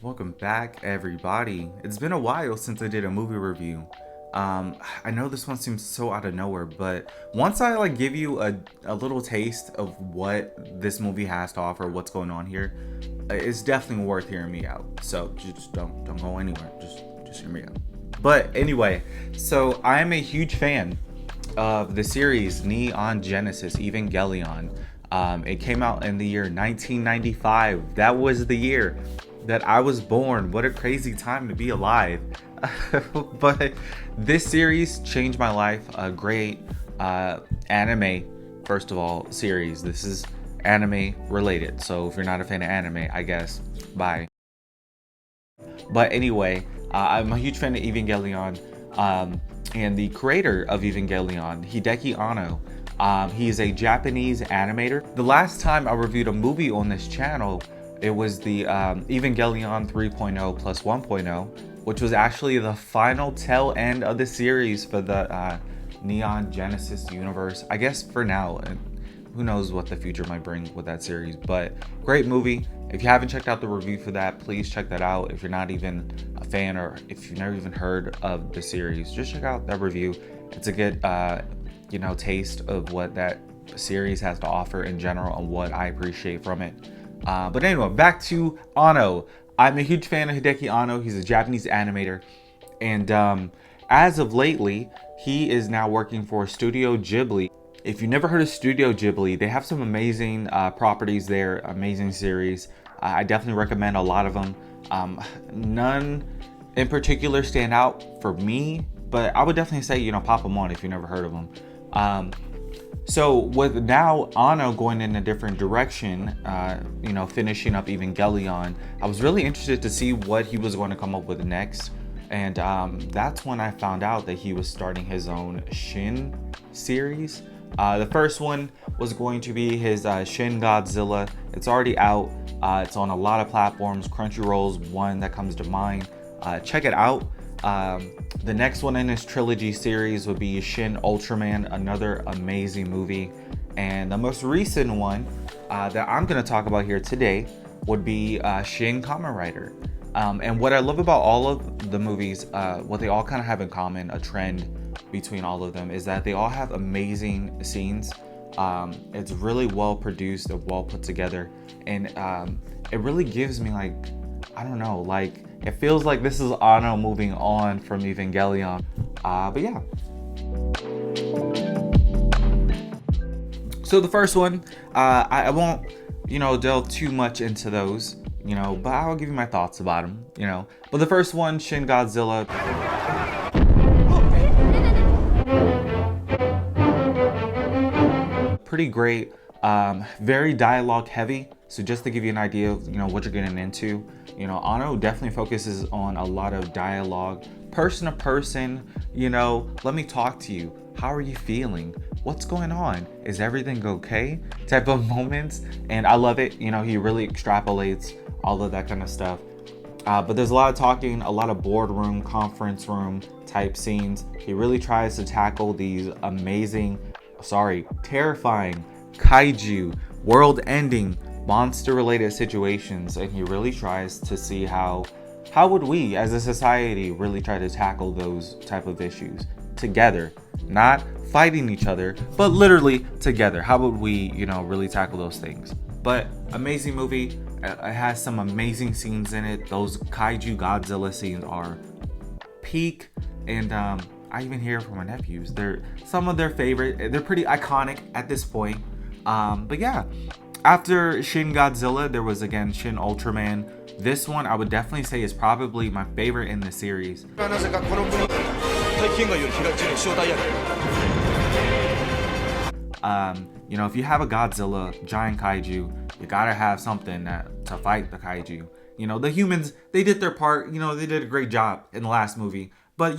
Welcome back, everybody. It's been a while since I did a movie review. I know this one seems so out of nowhere, but once I give you a little taste of what this movie has to offer, what's going on here, it's definitely worth hearing me out. So just don't go anywhere. Just hear me out. But anyway, so I am a huge fan of the series Neon Genesis Evangelion. It came out in the year 1995. That was the year that I was born. What a crazy time to be alive. But this series changed my life. A great anime, first of all, series. This is anime related. So if you're not a fan of anime, I guess, bye. But anyway, I'm a huge fan of Evangelion. And the creator of Evangelion, Hideki Anno, he is a Japanese animator. The last time I reviewed a movie on this channel, it was the Evangelion 3.0 plus 1.0, which was actually the final tail end of the series for the Neon Genesis universe. I guess for now, and who knows what the future might bring with that series, but great movie. If you haven't checked out the review for that, please check that out. If you're not even a fan, or if you've never even heard of the series, just check out that review. It's a good taste of what that series has to offer in general and what I appreciate from it. But anyway, back to Anno. I'm a huge fan of Hideki Anno. He's a Japanese animator, and as of lately, he is now working for Studio Ghibli. If you've never heard of Studio Ghibli, they have some amazing properties there, amazing series. I definitely recommend a lot of them. None in particular stand out for me, but I would definitely say, pop them on if you've never heard of them. So with now Anno going in a different direction, finishing up Evangelion, I was really interested to see what he was going to come up with next. And that's when I found out that he was starting his own Shin series. The first one was going to be his Shin Godzilla. It's already out. It's on a lot of platforms. Crunchyroll's one that comes to mind. Check it out. The next one in his trilogy series would be Shin Ultraman, another amazing movie. And the most recent one that I'm going to talk about here today would be Shin Kamen Rider. And what I love about all of the movies, what they all kind of have in common, a trend between all of them, is that they all have amazing scenes. It's really well produced and well put together, and it really gives me it feels like this is Anno moving on from Evangelion. But yeah. So the first one, I won't delve too much into those, but I'll give you my thoughts about them, But the first one, Shin Godzilla. Pretty great, very dialogue heavy. So just to give you an idea of what you're getting into, Anno definitely focuses on a lot of dialogue, person to person. Let me talk to you. How are you feeling? What's going on? Is everything okay? Type of moments, and I love it. He really extrapolates all of that kind of stuff. But there's a lot of talking, a lot of boardroom, conference room type scenes. He really tries to tackle these terrifying, kaiju, world-ending, monster-related situations, and he really tries to see how would we as a society really try to tackle those type of issues together, not fighting each other, but literally together. How would we, really tackle those things? But amazing movie. It has some amazing scenes in it. Those kaiju Godzilla scenes are peak, and I even hear from my nephews, they're some of their favorite. They're pretty iconic at this point. But yeah, after Shin Godzilla, there was again Shin Ultraman. This one I would definitely say is probably my favorite in the series. If you have a Godzilla giant kaiju, you gotta have something to fight the kaiju. The humans, they did their part. They did a great job in the last movie. But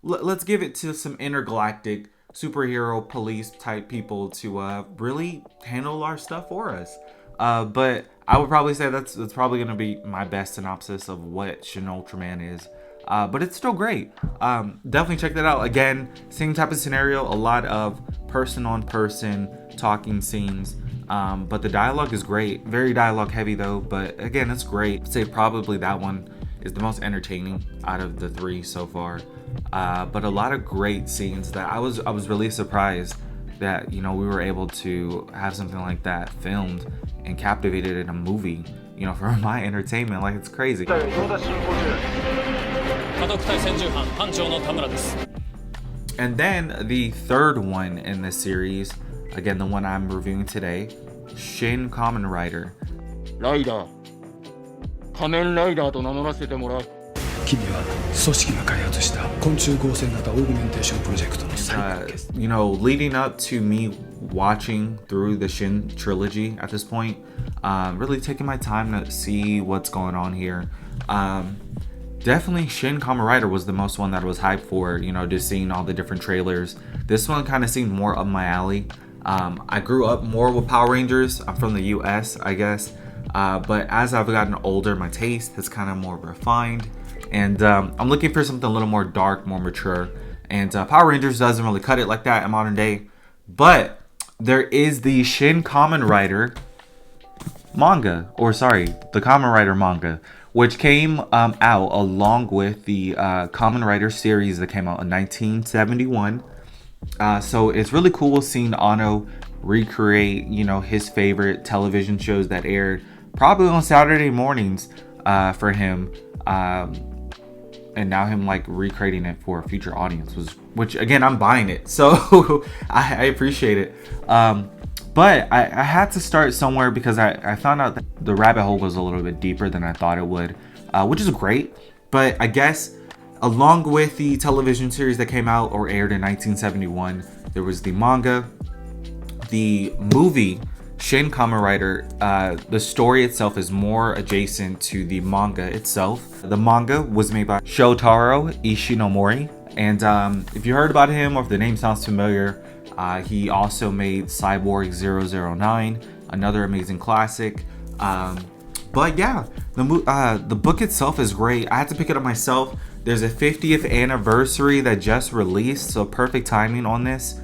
let's give it to some intergalactic superhero police type people to really handle our stuff for us. But I would probably say that's probably going to be my best synopsis of what Shin Ultraman is. But it's still great. Definitely check that out. Again, same type of scenario, a lot of person on person talking scenes. But the dialogue is great. Very dialogue heavy though, but again, it's great. I'd say probably that one is the most entertaining out of the 3 so far. But a lot of great scenes that I was really surprised that, you know, we were able to have something like that filmed and captivated in a movie, you know, for my entertainment. Like, it's crazy. And then the third one in this series, again, the one I'm reviewing today, Shin Kamen Rider. Rider. Kamen Rider と名乗らせてもらう。君は組織が開発した昆虫合成型オーグメンテーションプロジェクトの最高傑。You know, leading up to me watching through the Shin trilogy at this point, really taking my time to see what's going on here. Definitely Shin Kamen Rider was the most one that I was hyped for, you know, just seeing all the different trailers. This one kind of seemed more up my alley. I grew up more with Power Rangers. I'm from the US, I guess. But as I've gotten older, my taste has kind of more refined. And I'm looking for something a little more dark, more mature. And Power Rangers doesn't really cut it like that in modern day. But there is the Shin Kamen Rider manga, or sorry, the Kamen Rider manga, which came out along with the Kamen Rider series that came out in 1971. So it's really cool seeing Anno recreate, you know, his favorite television shows that aired probably on Saturday mornings for him. And now him like recreating it for a future audience, which again, I'm buying it. So I appreciate it. But I had to start somewhere because I found out that the rabbit hole was a little bit deeper than I thought it would, which is great. But I guess along with the television series that came out or aired in 1971, there was the manga, the movie, Shin Kamen Rider. The story itself is more adjacent to the manga itself. The manga was made by Shotaro Ishinomori. And if you heard about him or if the name sounds familiar, he also made Cyborg 009, another amazing classic. But yeah, the book itself is great. I had to pick it up myself. There's a 50th anniversary that just released, so perfect timing on this.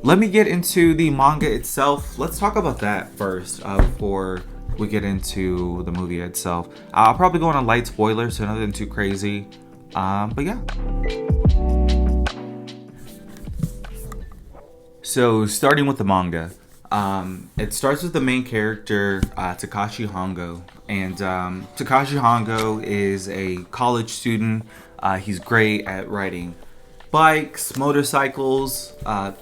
Let me get into the manga itself. Let's talk about that first before we get into the movie itself. I'll probably go on a light spoiler, so nothing too crazy. But yeah. So starting with the manga, it starts with the main character, Takashi Hongo. And Takashi Hongo is a college student. He's great at riding bikes, motorcycles,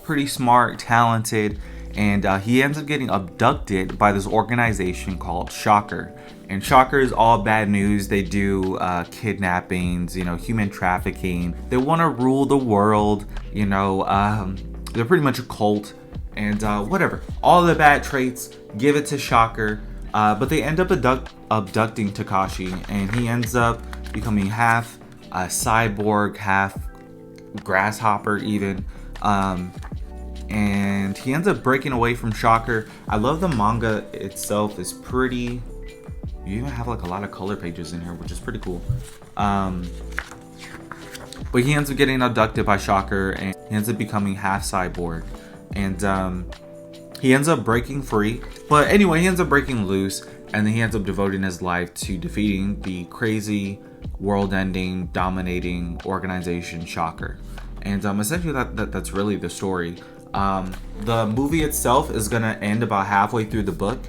pretty smart, talented, and he ends up getting abducted by this organization called Shocker. And Shocker is all bad news. They do kidnappings, you know, human trafficking. They want to rule the world, you know. They're pretty much a cult, and whatever. All the bad traits, give it to Shocker. But they end up abducting Takashi, and he ends up becoming half a cyborg, half grasshopper even. And he ends up breaking away from Shocker. I love the manga itself. It's pretty. You even have like a lot of color pages in here, which is pretty cool. But he ends up getting abducted by Shocker, and he ends up becoming half cyborg. And he ends up breaking free. But anyway, he ends up breaking loose, and then he ends up devoting his life to defeating the crazy, world-ending, dominating organization Shocker. And essentially that's really the story. The movie itself is gonna end about halfway through the book.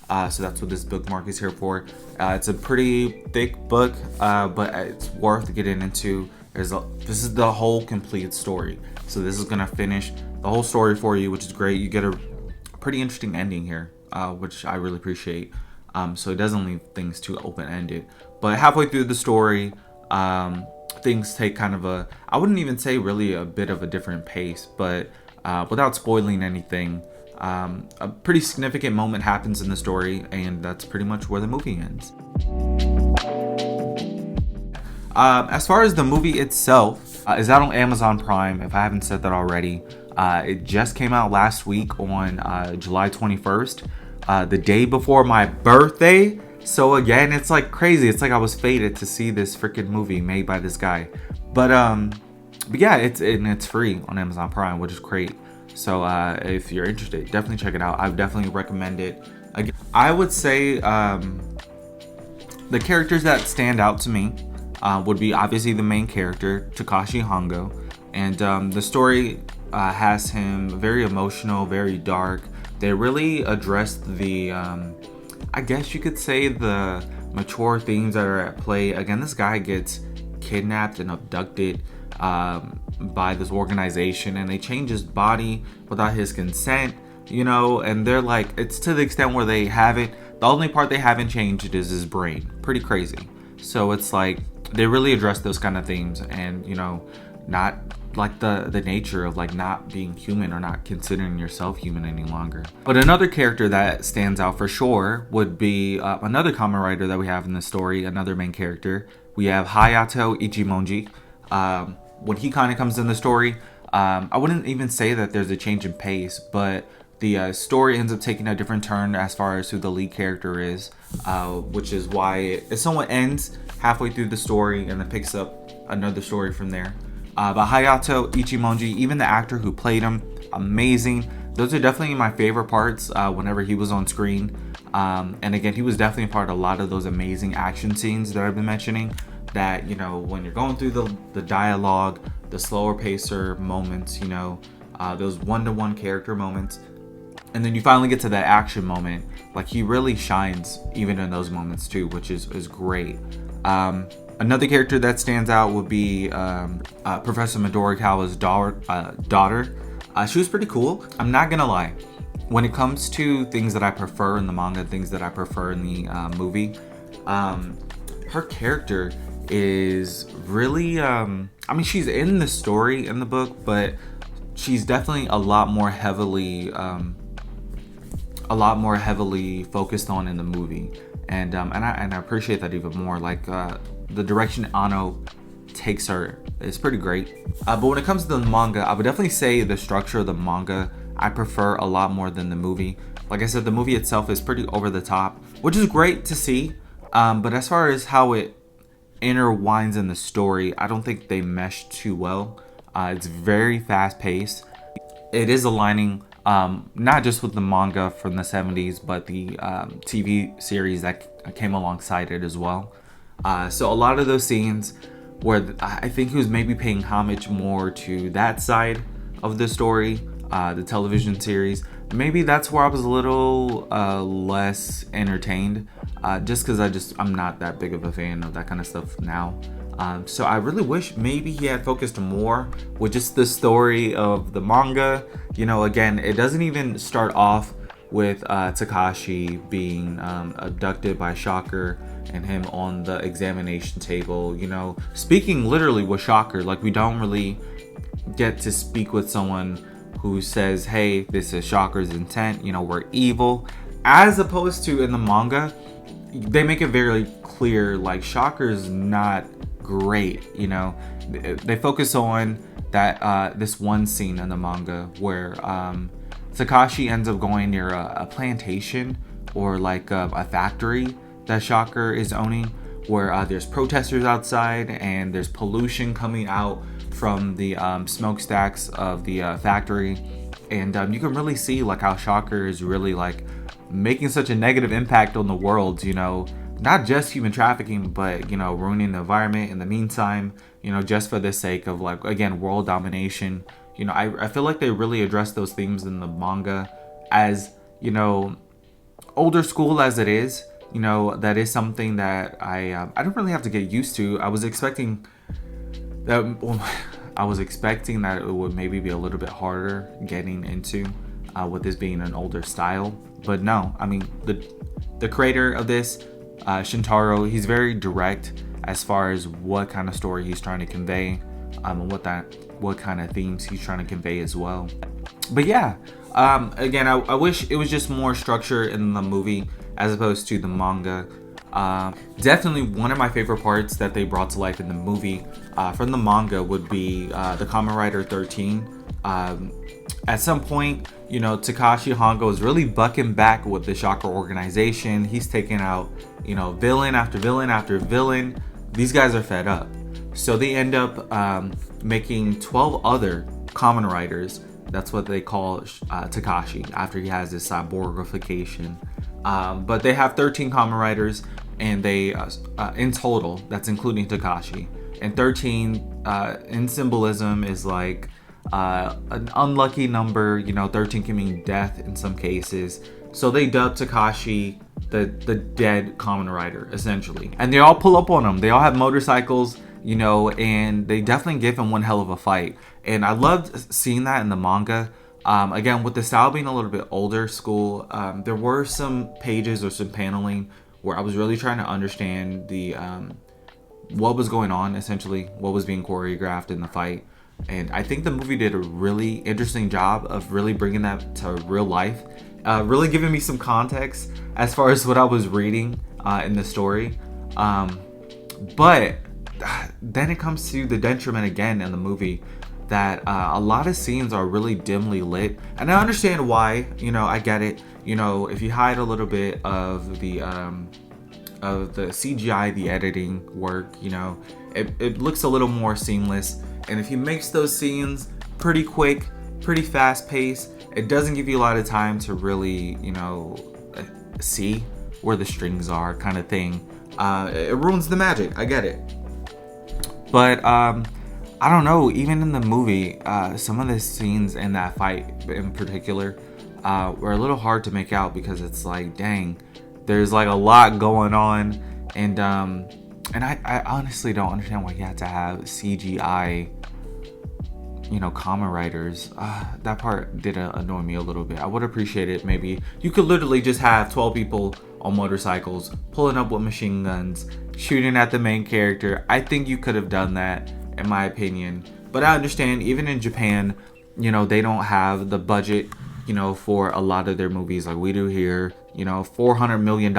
So that's what this bookmark is here for. It's a pretty thick book, but it's worth getting into. This is the whole complete story. So this is gonna finish the whole story for you, which is great. You get a pretty interesting ending here, which I really appreciate. So it doesn't leave things too open-ended. But halfway through the story, things take kind of I wouldn't even say really a bit of a different pace, but without spoiling anything, a pretty significant moment happens in the story, and that's pretty much where the movie ends. As far as the movie itself, is out on Amazon Prime, if I haven't said that already. It just came out last week on July 21st, the day before my birthday. So again, it's like crazy. It's like I was fated to see this freaking movie made by this guy. But yeah, it's free on Amazon Prime, which is great. So if you're interested, definitely check it out. I would definitely recommend it. Again, I would say the characters that stand out to me would be obviously the main character, Takashi Hongo. And the story has him very emotional, very dark. They really addressed the, I guess you could say, the mature themes that are at play. Again, this guy gets kidnapped and abducted by this organization, and they change his body without his consent, you know, and they're like, it's to the extent where they haven't, the only part they haven't changed is his brain. Pretty crazy. So it's like, they really address those kind of themes, and, you know, not like the nature of like not being human or not considering yourself human any longer. But another character that stands out for sure would be another common writer that we have in the story, another main character. We have Hayato Ichimonji. When he kind of comes in the story, I wouldn't even say that there's a change in pace, but the story ends up taking a different turn as far as who the lead character is, which is why it somewhat ends halfway through the story and then picks up another story from there. But Hayato Ichimonji, even the actor who played him, amazing. Those are definitely my favorite parts whenever he was on screen. And again, he was definitely a part of a lot of those amazing action scenes that I've been mentioning. That, you know, when you're going through the dialogue, the slower pacer moments, you know, those one-to-one character moments, and then you finally get to that action moment, like he really shines even in those moments too, which is great. Another character that stands out would be Professor Midorikawa's daughter. She was pretty cool. I'm not gonna lie. When it comes to things that I prefer in the manga, things that I prefer in the movie, her character is really, I mean, she's in the story in the book, but she's definitely a lot more heavily focused on in the movie. And I appreciate that even more. Like the direction Ano takes her is pretty great. But when it comes to the manga, I would definitely say the structure of the manga I prefer a lot more than the movie. Like I said, the movie itself is pretty over the top, which is great to see. But as far as how it intertwines in the story, I don't think they mesh too well. It's very fast paced. It is aligning not just with the manga from the 70s, but the TV series that came alongside it as well. So a lot of those scenes where I think he was maybe paying homage more to that side of the story, the television series, maybe that's where I was a little less entertained, just because I'm not that big of a fan of that kind of stuff now. So I really wish maybe he had focused more with just the story of the manga. You know, again, it doesn't even start off with Takashi being abducted by Shocker and him on the examination table, you know, speaking literally with Shocker. Like, we don't really get to speak with someone who says, hey, this is Shocker's intent, you know, we're evil. As opposed to in the manga, they make it very clear, like, Shocker's not great, you know. They focus on that this one scene in the manga where Takashi ends up going near a plantation or like a factory that Shocker is owning, where there's protesters outside and there's pollution coming out from the smokestacks of the factory, and you can really see like how Shocker is really like making such a negative impact on the world, you know, not just human trafficking, but, you know, ruining the environment in the meantime, you know, just for the sake of, like, again, world domination. You know, I feel like they really address those themes in the manga as, you know, older school as it is. You know, that is something that I don't really have to get used to. I was expecting that it would maybe be a little bit harder getting into with this being an older style, but no. I mean, the creator of this, Shintaro, he's very direct as far as what kind of story he's trying to convey, and what kind of themes he's trying to convey as well. But yeah, again, I wish it was just more structure in the movie as opposed to the manga. Definitely one of my favorite parts that they brought to life in the movie from the manga would be the Kamen Rider 13. At some point, you know, Takashi Hongo is really bucking back with the Shocker organization. He's taking out, you know, villain after villain after villain. These guys are fed up. So they end up making 12 other Kamen Riders That's what they call Takashi after he has this cyborgification. But they have 13 common writers, and they in total, that's including Takashi. And 13 in symbolism is like an unlucky number. 13 can mean death in some cases. So they dubbed Takashi the dead common writer, essentially. And they all pull up on him. They all have motorcycles, and they definitely give him one hell of a fight. And I loved seeing that in the manga. Again, with the style being a little bit older school, there were some pages or some paneling where I was really trying to understand the what was going on, essentially, what was being choreographed in the fight. And I think the movie did a really interesting job of really bringing that to real life, really giving me some context as far as what I was reading in the story. But then it comes to the detriment again in the movie, that a lot of scenes are really dimly lit. And I understand why, I get it. If you hide a little bit of the CGI, the editing work, it looks a little more seamless. And if he makes those scenes pretty quick, pretty fast paced, it doesn't give you a lot of time to really, see where the strings are, kind of thing. It ruins the magic. I get it. But I don't know, even in the movie, some of the scenes in that fight in particular were a little hard to make out, because it's like, dang, there's like a lot going on. And I honestly don't understand why you had to have CGI, common writers. That part did annoy me a little bit. I would appreciate it. Maybe you could literally just have 12 people on motorcycles pulling up with machine guns, shooting at the main character. I think you could have done that, in my opinion. But I understand, even in Japan, they don't have the budget, for a lot of their movies like we do here. $400 million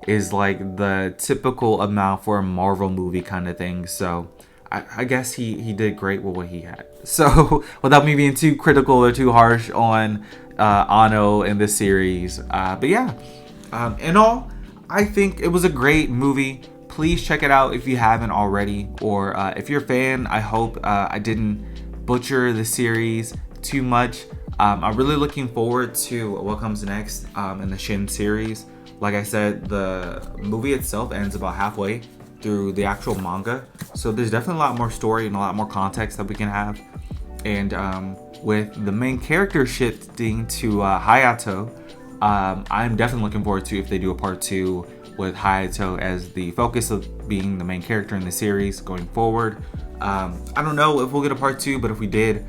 is like the typical amount for a Marvel movie kind of thing. So I guess he did great with what he had. So without me being too critical or too harsh on Anno in this series. But yeah, in all, I think it was a great movie. Please check it out if you haven't already, or if you're a fan. I hope I didn't butcher the series too much. I'm really looking forward to what comes next in the Shin series. Like I said, the movie itself ends about halfway through the actual manga, so there's definitely a lot more story and a lot more context that we can have. And with the main character shifting to Hayato, I'm definitely looking forward to if they do a part 2 with Hayato as the focus of being the main character in the series going forward. I don't know if we'll get a part 2, but if we did,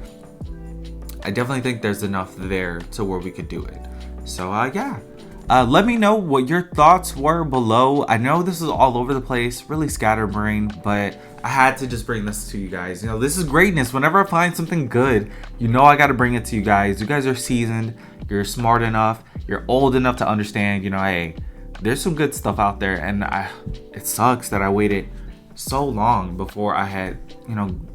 I definitely think there's enough there to where we could do it. So yeah, let me know what your thoughts were below. I know this is all over the place, really scatterbrained, but I had to just bring this to you guys. This is greatness. Whenever I find something good, I got to bring it to you guys. You guys are seasoned, you're smart enough, you're old enough to understand, hey, there's some good stuff out there. And it sucks that I waited so long before I had,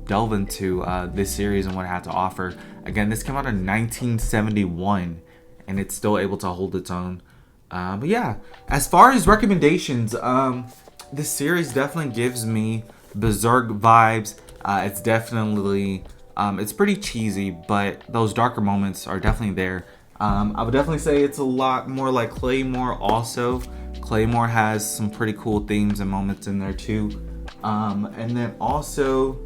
delve into this series and what it had to offer. Again, this came out in 1971, and it's still able to hold its own. But yeah, as far as recommendations, this series definitely gives me Berserk vibes. It's definitely, it's pretty cheesy, but those darker moments are definitely there. I would definitely say it's a lot more like Claymore also. Claymore has some pretty cool themes and moments in there too. And then also,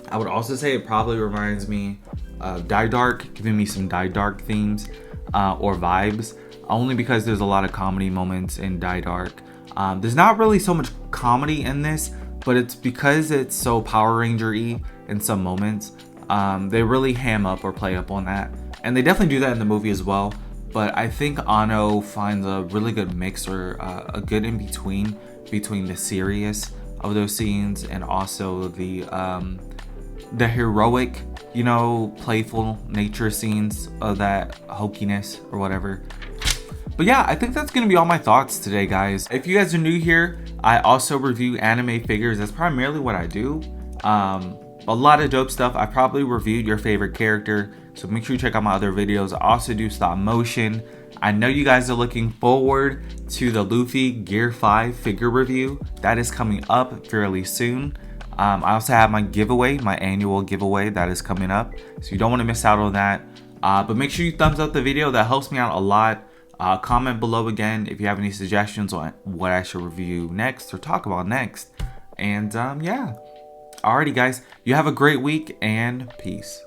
I would also say it probably reminds me of Die Dark, giving me some Die Dark themes or vibes, only because there's a lot of comedy moments in Die Dark. There's not really so much comedy in this, but it's because it's so Power Ranger-y in some moments. They really ham up or play up on that. And they definitely do that in the movie as well. But I think Anno finds a really good mix, or a good in-between between the serious of those scenes and also the heroic, playful nature scenes of that hokiness or whatever. But yeah, I think that's gonna be all my thoughts today, guys. If you guys are new here, I also review anime figures. That's primarily what I do. A lot of dope stuff. I probably reviewed your favorite character, so make sure you check out my other videos. I also do stop motion. I know you guys are looking forward to the Luffy Gear 5 figure review. That is coming up fairly soon. I also have my giveaway, my annual giveaway that is coming up, so you don't want to miss out on that. But make sure you thumbs up the video. That helps me out a lot. Comment below again if you have any suggestions on what I should review next or talk about next. And yeah, alrighty guys, you have a great week and peace.